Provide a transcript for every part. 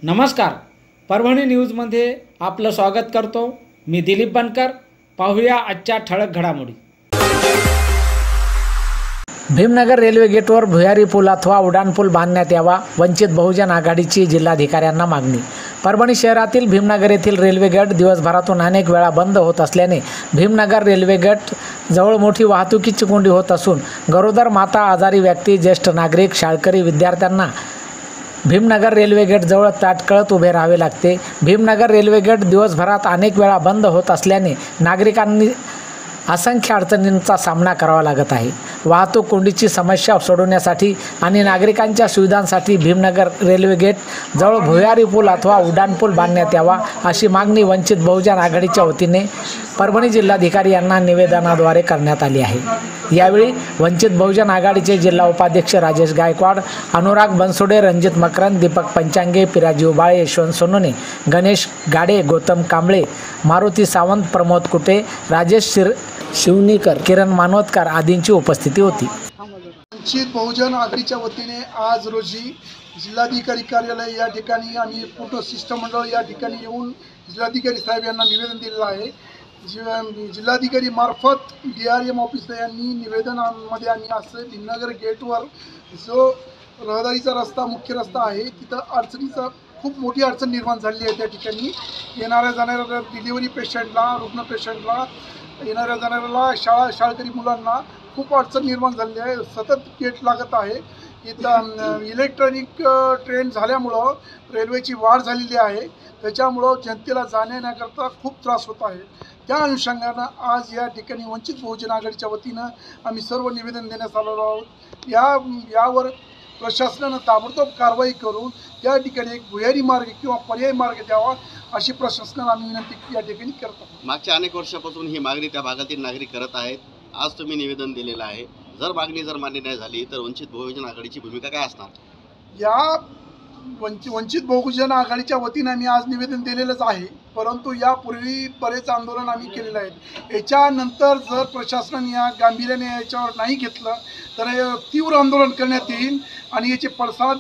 नमस्कार, परभणी न्यूजमध्ये आपलं स्वागत करतो। मी दिलीप बनकर। पाहूया आजच्या ठळक घडामोडी। भीमनगर रेल्वे गेटवर भुयारी पूल अथवा उड्डाणपूल बांधण्यात यावा, वंचित बहुजन आघाडीची जिल्हाधिकाऱ्यांना मागणी। परभणी शहरातील भीमनगर येथील रेल्वे गेट दिवसभरातून अनेक वेळा बंद होत असल्याने भीमनगर रेल्वे गेट जवळ मोठी वाहतुकीची कोंडी होत असून गरोदर माता, आजारी व्यक्ती, ज्येष्ठ नागरिक, शाळकरी विद्यार्थ्यांना भीमनगर रेल्वे गेट जवळ ताटकळत उभे राहावे लागते। भीमनगर रेल्वे गेट दिवसभरात अनेक वेळा बंद होत असल्याने नागरिकांनी असंख्य अडचणींचा सामना करावा लागत आहे। वाहतूक कोंडीची समस्या सोडवण्यासाठी आणि नागरिकांच्या सुविधांसाठी भीमनगर रेल्वे गेट जवळ भुयारी पूल अथवा उड्डाणपूल बांधण्यात यावा, अशी मागणी वंचित बहुजन आघाडीच्या वतीने परभणी जिल्हाधिकारी यांना निवेदनाद्वारे करण्यात आली आहे। यावेळी वंचित बहुजन आघाडीचे जिल्हा उपाध्यक्ष राजेश गायकवाड, अनुराग बनसोडे, रणजित मकरंद, दीपक पंचांगे, पिराजी उबाळे, यशवंत सोनोने, गणेश गाडे, गौतम कांबळे, मारुती सावंत, प्रमोद कुटे, राजेश शिवनीकर, किरण मानवतकर आदींची उपस्थिती होती। वंचित बहुजन आघाडीच्या वतीने आज रोजी जिल्हाधिकारी कार्यालय या ठिकाणी आणि फोटो शिष्टमंडळ या ठिकाणी येऊन जिल्हाधिकारी साहेब यांना निवेदन दिलेलं आहे। जिल्हाधिकारी मार्फत DRM ऑफिस यांनी निवेदनामध्ये आणि असं भीमनगर गेटवर जो रहदारीचा रस्ता, मुख्य रस्ता आहे, तिथं अडचणीचा खूप मोठी अडचण निर्माण झाली आहे। त्या ठिकाणी येणाऱ्या जाणाऱ्या डिलिव्हरी पेशंटला, रुग्ण पेशंटला, येणाऱ्या जाणाऱ्याला, शाळकरी मुलांना खूप अडचण निर्माण झाली आहे। सतत गेट लागत आहे। इथं इलेक्ट्रॉनिक ट्रेन झाल्यामुळं रेल्वेची वाढ झालेली आहे, त्याच्यामुळं जनतेला जाण्याकरता खूप त्रास होत आहे। त्या अनुषंगानं आज या ठिकाणी वंचित बहुजन आघाडीच्या वतीनं आम्ही सर्व निवेदन देण्यास आलेलो आहोत। यावर प्रशासनानं ताबडतोब कारवाई करून त्या ठिकाणी एक भुयारी मार्ग किंवा पर्यायी मार्ग द्यावा, अशी प्रशासनाला आम्ही विनंती या ठिकाणी करतो। मागच्या अनेक वर्षापासून ही मागणी त्या भागातील नागरिक करत आहेत। आज तुम्ही निवेदन दिलेलं आहे। जर मागणी मान्य नाही झाली तर वंचित बहुजन आघाडीची भूमिका काय असणार? या वंचित बहुजन आघाडीच्या वतीने आम्ही आज निवेदन दिलेलंच आहे, परंतु यापूर्वी बरेच आंदोलन आम्ही केलेले आहेत। याच्यानंतर जर प्रशासनाने या गांभीर्याने याच्यावर नाही घेतलं तर तीव्र आंदोलन करण्यात येईल आणि याचे पडसाद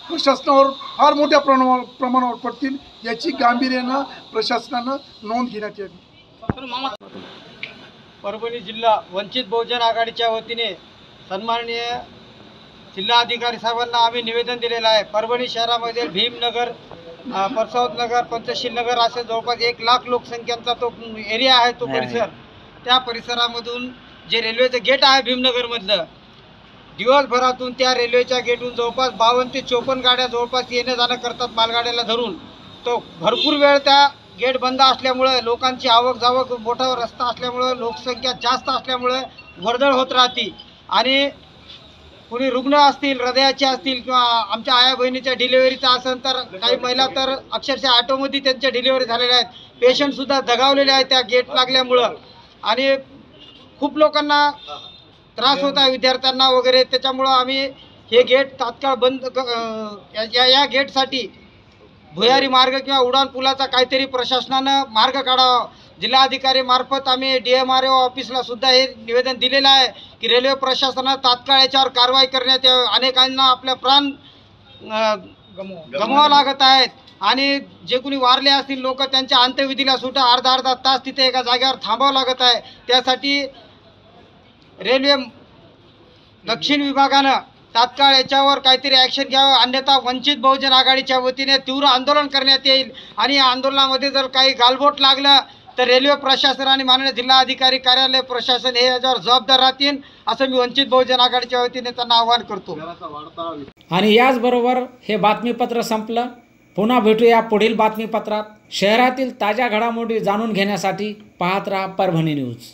प्रशासनावर फार मोठ्या प्रमाणावर पडतील, याची गांभीर्यानं प्रशासनानं नोंद घेण्यात यावी। परभणी जिल्हा वंचित बहुजन आघाडीच्या वतीने सन्माननीय जिल्हाधिकारी साहेबांना आम्ही निवेदन दिलेलं आहे। परभणी शहरामध्ये भीमनगर, परसावत नगर, पंचशील नगर असे जवळपास 1 लाख लोकसंख्यांचा तो एरिया आहे, तो परिसर। त्या परिसरामधून जे रेल्वेचं गेट आहे भीमनगरमधलं, दिवसभरातून त्या रेल्वेच्या गेटून जवळपास 52 ते 54 गाड्या जवळपास येणं जाणं करतात, मालगाड्याला धरून। तो भरपूर वेळ त्या गेट बंद असल्यामुळे लोकांची आवक जावक, मोठा रस्ता असल्यामुळे, लोकसंख्या जास्त असल्यामुळे वर्दळ होत राहते आणि कोणी रुग्ण असतील, हृदयाचे असतील किंवा आमच्या आया बहिणीच्या डिलिव्हरीचा असेल तर काही महिला तर अक्षरशः ऑटोमध्ये त्यांच्या डिलिव्हरी झालेल्या आहेत। पेशंटसुद्धा दगावलेले आहेत त्या गेट लागल्यामुळं आणि खूप लोकांना त्रास होत आहे, विद्यार्थ्यांना वगैरे। त्याच्यामुळं आम्ही हे गेट तात्काळ बंद या गेटसाठी भुयारी मार्ग किंवा उड्डाणपुलाचा काहीतरी प्रशासनानं मार्ग काढावा। जिल्हाधिकारी मार्फत आम्ही DMRO ऑफिसला सुद्धा हे निवेदन दिलेलं आहे की रेल्वे प्रशासनानं तात्काळ याच्यावर कारवाई करण्यात यावी। अनेकांना आपल्या प्राण गमवावं लागत आहेत आणि जे कोणी वारले असतील लोक, त्यांच्या अंत्यविधीला सुद्धा अर्धा तास तिथे एका जागेवर थांबावं लागत आहे। त्यासाठी रेल्वे दक्षिण विभागानं तात्काळ याच्यावर काहीतरी ॲक्शन घ्यावं, अन्यथा वंचित बहुजन आघाडीच्या वतीने तीव्र आंदोलन करण्यात येईल आणि या आंदोलनामध्ये जर काही गालबोट लागलं तर रेल्वे प्रशासन आणि माननीय जिल्हाधिकारी कार्यालय प्रशासन हे याच्यावर जबाबदार राहतील, असं मी वंचित बहुजन आघाडीच्या वतीने त्यांना आवाहन करतो। आणि याचबरोबर हे बातमीपत्र संपलं। पुन्हा भेटूया पुढील बातमीपत्रात। शहरातील ताज्या घडामोडी जाणून घेण्यासाठी पाहत राहा परभणी न्यूज।